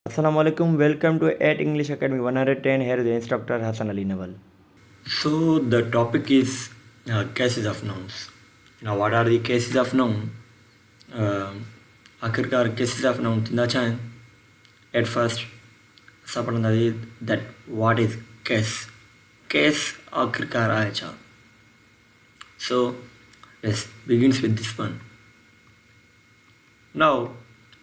Assalamu alaikum. Welcome to 8 English Academy 110. Here is the instructor Hassan Ali Nawal. So the topic is cases of nouns. Now what are the cases of noun? आखिरकार cases of noun थींदा छा आहिनि? At first असां पढ़ंदासीं that what is case. Case आखिरकार आहे छा? So let's begins with this one. Now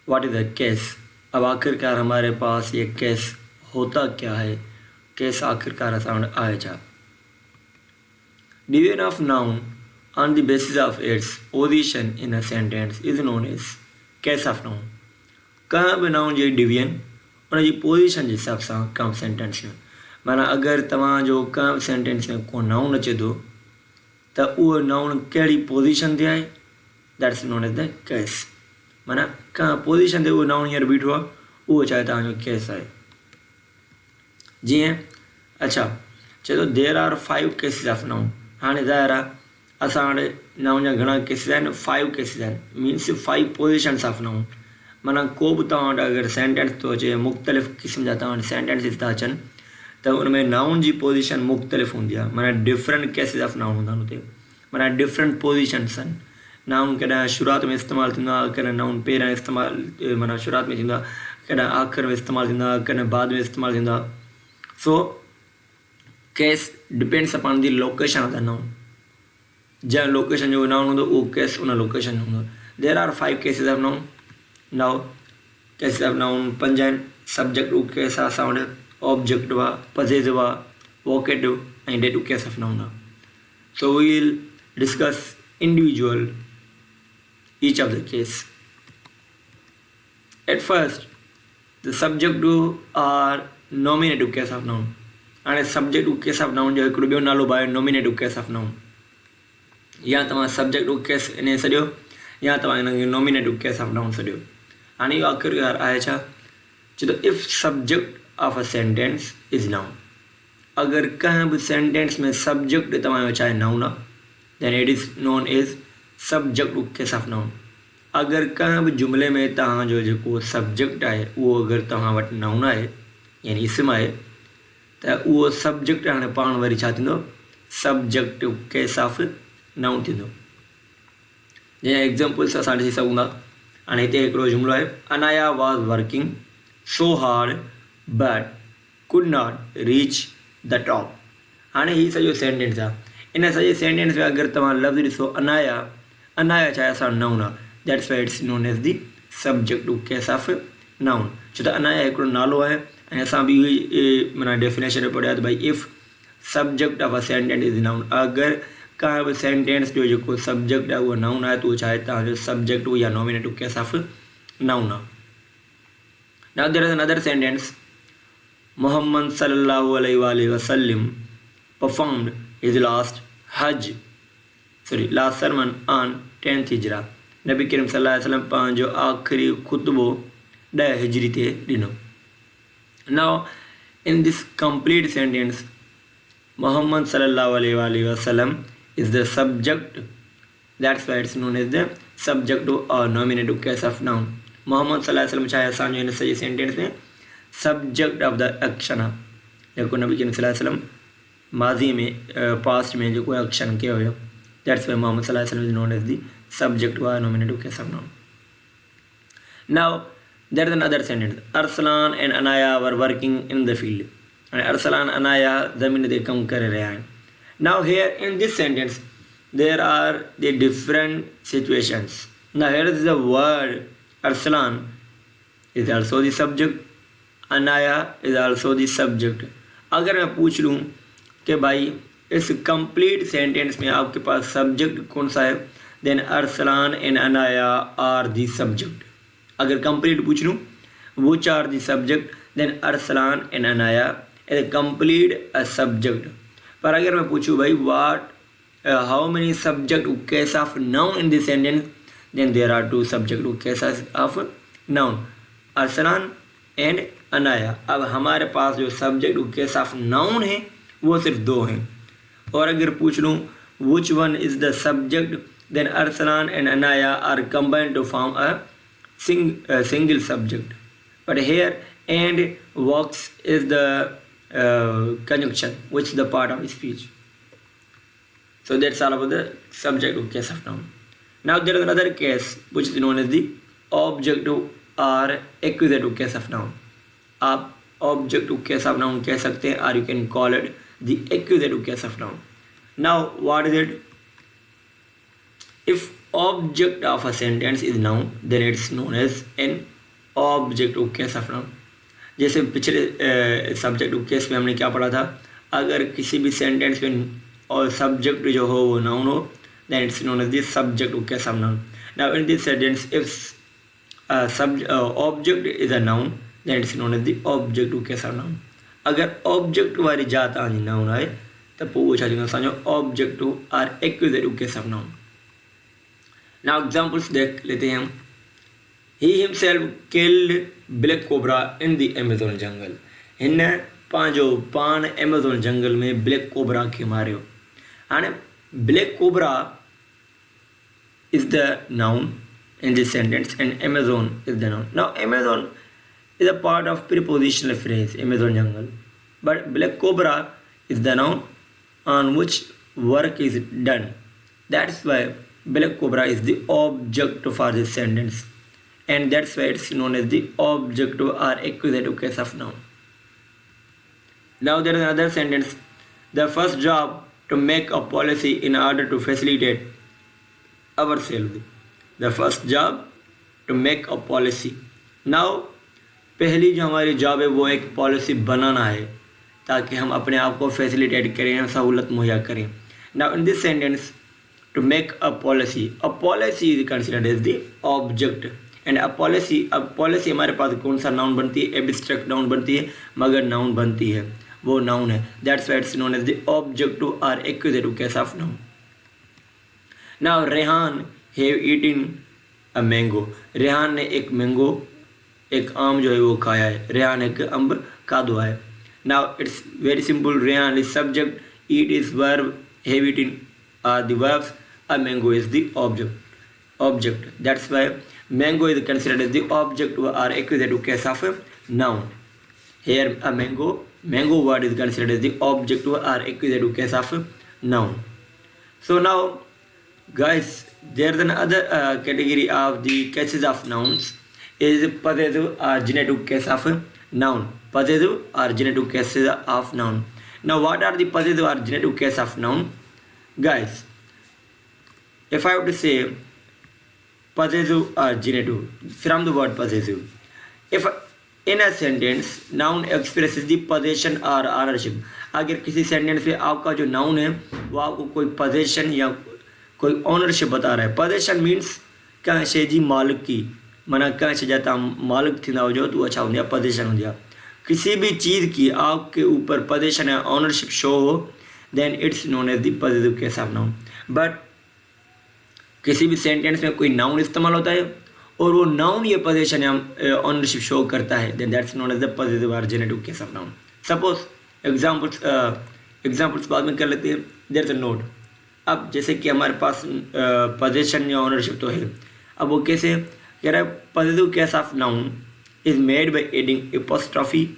what is a case? अब आखिरकार हमारे पास ये केस होता क्या है? केस आखिरकार असां वटि आहे छा? Division of noun on the basis of its position in a sentence is known as case of noun. कंहिं बि नाउन जी डिवीजन उन जी पोजीशन जे हिसाब सां कंहिं सेंटेंस में, माना अगरि तव्हांजो कंहिं सेंटेंस में को नाउन अचे थो त उहो नाउन कहिड़ी पोजीशन ते आहे, that's known as the case. माना कंहिं पोजीशन ते उहो नाउन हींअर बीठो आहे, उहो छा आहे तव्हांजो केस आहे. जीअं अच्छा चए थो there are 5 cases of noun. हाणे ज़ाहिर आहे असां वटि नाउन जा घणा केसिस आहिनि? 5 केसिस आहिनि. Means 5 positions of noun. माना को बि तव्हां वटि अगरि सेंटेंस थो अचे, मुख़्तलिफ़ क़िस्म जा तव्हां वटि सेंटेंसिस था अचनि त उन में नाउन जी पोजीशन मुख़्तलिफ़ हूंदी आहे. माना डिफरेंट केसिस ऑफ नाउन हूंदा आहिनि हुते. माना डिफरेंट पोजीशन्स आहिनि. नाउन कॾहिं शुरूआति में इस्तेमालु थींदो आहे, कॾहिं नाउन पहिरियां इस्तेमालु माना शुरूआति में थींदो आहे, कॾहिं आख़िर में इस्तेमालु थींदो आहे, कॾहिं बाद में इस्तेमालु थींदो आहे. So case depends upon the location of the noun. जंहिं लोकेशन जो नाउन हूंदो उहो केस उन लोकेशन जो हूंदो. There are 5 cases of noun. Now cases of noun 5 आहिनि. सब्जेक्टिव केस आहे असां वटि, ऑब्जेक्टिव आहे, पॉसेसिव आहे, वोकेटिव ऐं डेटिव केस ऑफ नाउन आहे. So we will discuss individual each of the case. At first the subjective or nominative case of noun. हाणे subjective case of noun जो हिकिड़ो ॿियो नालो बि आहे nominative case of noun. या तव्हां subjective case इन सॼो या तव्हां हिनखे nominative case of noun सॼो. हाणे इहो आख़िरकार आहे छा? चए थो if subject of a sentence is noun. अगरि कंहिं बि सेंटेंस में सब्जेक्ट तव्हांजो चाहे नाउन आहे, then it is known as subjective case of noun. अगरि कंहिं बि जुमिले में तव्हांजो जेको सब्जेक्ट आहे उहो अगरि तव्हां वटि नाउन आहे यानी इस्म आहे त उहो सब्जेक्ट हाणे पाण वरी छा थींदो? सब्जेक्टिव केस ऑफ नाउन थींदो. जीअं एग्ज़ाम्पल्स असां ॾिसी सघूं था. हाणे हिते हिकिड़ो जुमिलो आहे, Anaya was working so hard but could not reach the top. हाणे हीउ सॼो सेंटेंस आहे. इन सॼे सेंटेंस में अगरि तव्हां लफ़्ज़ ॾिसो अनाया, अनाया छा आहे? असां नाउन आहे. That's why it's known as the subjective case of noun. छो त अनाया हिकिड़ो नालो आहे ऐं असां बि माना डेफिनेशन पढ़िया त भई if subject of a sentence is noun. अगरि कंहिं बि सेंटेंस जो जेको सब्जेक्ट आहे उहो नाउन आहे त उहो छा आहे? तव्हांजो सब्जेक्टिव या नॉमिनेटिव केस ऑफ नाउन आहे. Now there is another sentence, Muhammad सल्लल्लाहु अलैहि वसल्लम performed his last sermon on 10th हिजरा. नबी करीम सल्लल्लाहु अलैहि वसल्लम पंहिंजो आख़िरी खुतबो 10 हिजरी ते ॾिनो. Now in this complete sentence Muhammad सल्लल्लाहु अलैहि वसल्लम is the subject. That's why it's known as the subjective और nominative case of noun. Muhammad सल्लल्लाहु अलैहि वसल्लम छा आहे? असांजो हिन सॼे सेंटेंस में सब्जेक्ट ऑफ द एक्शन आहे जेको नबी करीम सल्लल्लाहु अलैहि वसल्लम माज़ी में पास्ट में जेको एक्शन कयो हुयो. दैट्स वाई मुहम्मद सल्लल्लाहु अलैहि वसल्लम is known as the subjective or nominative case of noun. Now there is another sentence, Arsalan and Anaya were working in the field. And Arsalan and Anaya zameen te kam kar rahe hain. Now here in this sentence there are the different situations. Now here is the word Arsalan is also the subject, Anaya is also the subject. अगर मैं पूछ लूँ कि भाई इस complete sentence में आपके पास subject कौन सा है, then Arsalan and Anaya are the subject. अगर कंप्लीट पूछ लूँ which are the subject, then Arsalan and Anaya is complete a subject. पर अगर मैं पूछूँ भाई what how many subject case of noun in this sentence, then there are 2 subject cases of noun, Arsalan and Anaya. अब हमारे पास जो subject case of noun है वो सिर्फ 2 हैं. और अगर पूछ लूँ which one is the subject, then Arsalan and Anaya are combined to form a single subject. But here and works is the conjunction, which is the part of speech. So that's all about the subjective case of noun. Now there is another case which is known as the objective or accusative case of noun. आप objective case of noun कह सकते हैं, or you can call it the accusative case of noun. Now what is it? If object of a sentence is noun, then it's known as an objective case of noun. जैसे पिछले subjective case में हमने क्या पढ़ा था, अगर किसी भी सेंटेंस में और सब्जेक्ट जो हो वो नाउन हो, then it's known as the subjective case of noun. Now in this sentence, if object is a noun, then it's known as the objective case of noun. अगर ऑब्जेक्ट वाली जात आनी नाउन आए तब पूछा जाएगा समझो ऑब्जेक्टिव और accusative case of noun. Now examples देख लेते हैं हम. He himself killed black cobra in the Amazon jungle. हिन पंहिंजो पान एमेज़ॉन जंगल में ब्लैक कोबरा खे मारियो. हाणे black cobra is the noun in this sentence and Amazon is the noun. Now Amazon is a part of prepositional phrase, Amazon jungle, but black cobra is the noun on which work is done. That's why black cobra is the object for this sentence, and that's why it's known as the objective or accusative case of noun. Now there is another sentence. The first job to make a policy in order to facilitate ourselves. The first job to make a policy. Now पहली जो हमारी job है वो एक policy बनाना है ताकि हम अपने आप को फैसिलिटेट करें, सहूलत मुहैया करें. Now in this sentence, to make a policy is considered as the object. And अब पॉलिसी हमारे पास कौन सा नाउन बनती है? एब्स्ट्रैक्ट नाउन बनती है, मगर नाउन बनती है, वो नाउन है. That's why it's known as the objective और accusative case of noun. Now Rehan have eaten a mango. Rehan ने एक आम जो है वो खाया है. रेहान एक अम्ब खाधो है. Now it's very simple. Rehan is subject, eat is verb, have eaten are the verbs, a mango is the object. That's why mango is considered as the object or accusative case of noun. Here a mango word is considered as the object or accusative case of noun. So now guys, there is another category of the cases of nouns is possessive or genitive case of noun. Possessive or genitive cases of noun. Now what are the possessive or genitive case of noun? Guys, if I have to say possessive or genitive from the word possessive, if in a sentence noun expresses the possession or ownership, अगर किसी sentence में आपका जो noun है वो आपको कोई possession या कोई ऑनरशिप बता रहा है. पोजेशन मीन्स कहाँ से जी मालिक की, माना कहाँ से जाता मालिक थी ना हो जो तो अच्छा हो गया, पोजेशन हो गया. किसी भी चीज़ की आपके ऊपर पोजेशन या ऑनरशिप शो हो, then it's known as the possessive case of noun. But किसी भी सेंटेंस में कोई नाउन इस्तेमाल होता है और वो नाउन ये पोजीशन या ऑनरशिप शो करता है, then that's known as the positive और genitive case of noun. Suppose examples बाद में कर लेते हैं. There is a note. अब जैसे कि हमारे पास पोजीशन या ऑनरशिप तो है, अब वो कैसे कह रहा है? Positive case of noun is made by adding apostrophe.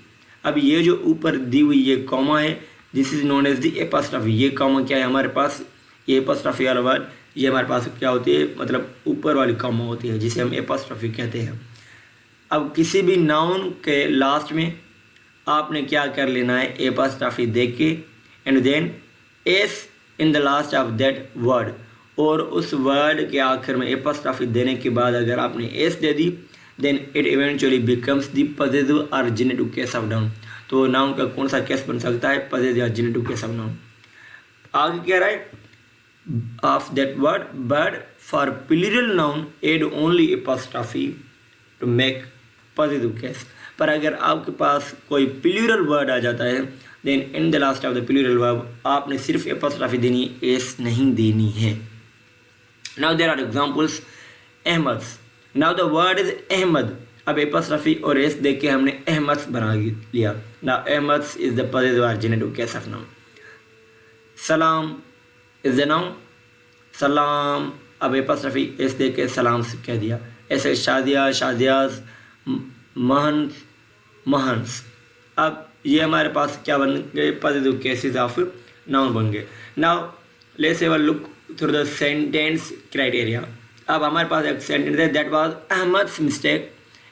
अब ये जो ऊपर दी हुई ये कॉमा है, this is known as the apostrophe. ये कॉमा क्या है हमारे पास? ये एपोस्ट्रॉफी वाला वर्ड ये हमारे पास क्या होती है, मतलब ऊपर वाली कॉमा होती है जिसे हम एपोस्ट्रॉफी कहते हैं. अब किसी भी नाउन के लास्ट में आपने क्या कर लेना है? एपोस्ट्रॉफी दे के and then s in the last of that word, और उस वर्ड के आखिर में एपोस्ट्रॉफी देने के बाद अगर आपने एस दे दी, then it eventually becomes the positive और जेनेटिव केस ऑफ नाउन. तो नाउन का कौन सा केस बन सकता है? पॉजिटिव या जेनेटिव केस ऑफ नाउन. आगे कह रहा है of that word, but for plural noun add only apostrophe to make positive case. पर अगर आपके पास कोई प्लूरल वर्ड आ जाता है, then in the last of the plural verb आपने सिर्फ apostrophe देनी है, एस नहीं देनी है. Now there are examples. Ahmad. Now the word is Ahmad. अब apostrophe और एस देख के हमने अहमद बना लिया. Now Ahmed is the positive or genitive case of noun. Salam is the noun. Salam, अब एपोस्ट्रॉफी एस दे के सलाम से कह दिया. ऐसे शादिया, शादियाज, महन, महांस। अब ये हमारे पास क्या बन गए, पॉजिटिव केसेस ऑफ नाउन बन गए। Now let's have a look through the sentence criteria. अब हमारे पास एक सेंटेंस है, that was Ahmad's mistake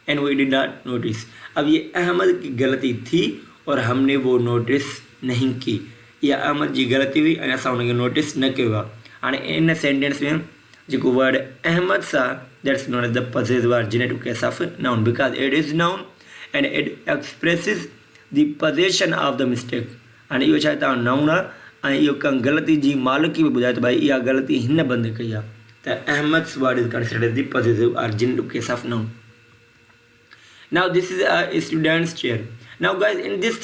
and we did not notice. अब ये अहमद की गलती थी और हमने वो नोटिस नहीं की, या अहमद जी गलती हुई ऐं असां हुनखे नोटिस न कयो आहे। हाणे इन सेंटेंस में जेको वर्ड अहमद आहे that's known as the positive और genitive case of noun because it is noun and it expresses the possession of the mistake. हाणे इहो छा तव्हां नाउन आहे ऐं इहो कंहिं ग़लती जी मालिकी बि ॿुधाए थो भाई इहा ग़लती हिन बंदि कई आहे, त Ahmad's word is considered the positive और genitive case of noun. Now this is a student's chair. Now guys, in this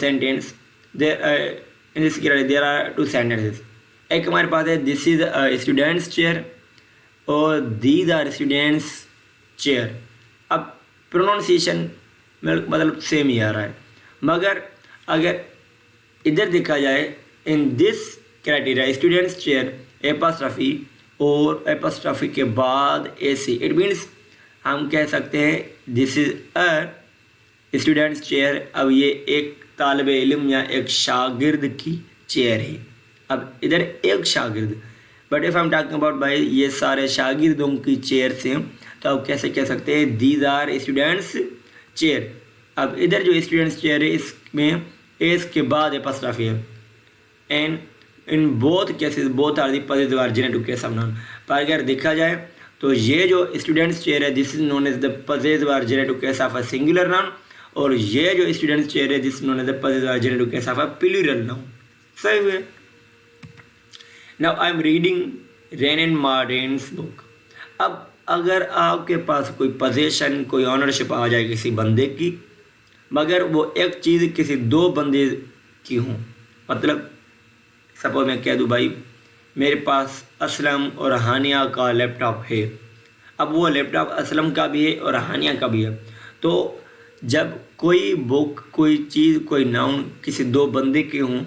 sentence in this category there are two sentences. एक हमारे पास है this is a student's chair और these are students chair। अब pronunciation मतलब same ही आ रहा है, मगर अगर इधर देखा जाए in this criteria students chair apostrophe और एपॉस्ट्रॉफी के बाद एसी, इट मीन्स हम कह सकते हैं this is a students chair. अब ये एक तालिब इल्म या एक शागिर्द की चेयर है। अब इधर एक शागिर्द, but if I am talking about भाई ये सारे शागिर्दों की चेयर से, तो आप कैसे कह सकते हैं दीज आर स्टूडेंट्स चेयर। अब इधर जो स्टूडेंट्स चेयर है इसमें एस के बाद एपॉस्ट्रॉफी है and in both cases both are the possessive और जेनेटिव केस ऑफ नाउन। पर अगर देखा जाए तो ये जो स्टूडेंट्स चेयर है this is known as the positive और genitive case of a singular noun, और ये जो स्टूडेंट्स चेयर है this known as the positive और genitive case of a plural noun. सही हुए। Now I am reading Wren and Martin's book. अब अगर आपके पास कोई पोजेशन कोई ऑनरशिप आ जाए किसी बंदे की, मगर वो एक चीज़ किसी दो बंदे की हों, मतलब सपोज मैं कह दूँ भाई मेरे पास असलम और हानिया का लैपटॉप है। अब वो लैपटॉप असलम का भी है और हानिया का भी है, तो जब कोई बुक कोई चीज़ कोई नाउन किसी दो बंदे के हों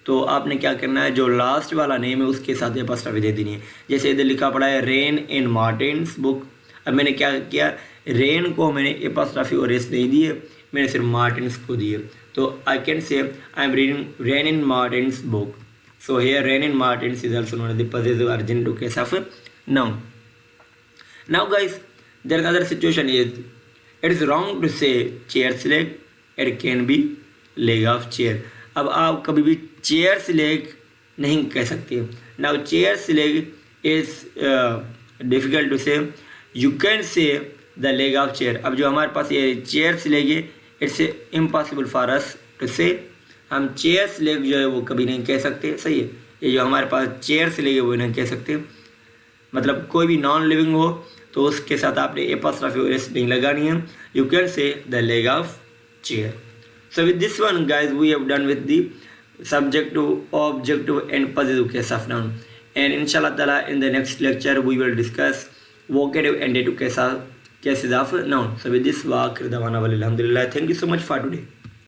तो आपने क्या करना है, जो लास्ट वाला नेम है उसके साथ एपॉस्ट्रॉफी दे देनी है। जैसे इधर लिखा पड़ा है रेन इन मार्टिन्स बुक। अब मैंने क्या किया, रेन को मैंने एपॉस्ट्रॉफी और एस नहीं दिए, मैंने सिर्फ मार्टिन्स को दिए। तो I can say I am reading rain in Martins book. So here rain in Martins is also known as the possessive or genitive case of noun. Now guys, there is another situation is it is wrong to say chair's leg, it can be leg of chair. अब आप कभी भी chair's leg नहीं कह सकते। Now chair's leg is difficult to say. You can say the leg of chair. अब जो हमारे पास ये chair's leg है it's impossible for us to say. हम चेयर्स लेग जो है वो कभी नहीं कह सकते। सही है, ये जो हमारे पास चेयर्स लेग है वो नहीं कह सकते। मतलब कोई भी नॉन लिविंग हो तो उसके साथ आपने एपॉस्ट्रॉफी और एस नहीं लगानी है। You can say the leg of chair. So with this one guys we have done with the subjective objective and possessive case of noun, and इंशाल्लाह ताला in the next lecture we will discuss vocative and dative cases of noun. So with this वाक़िर दवाना वल्हम्दुलिल्लाह। Thank you so much for today.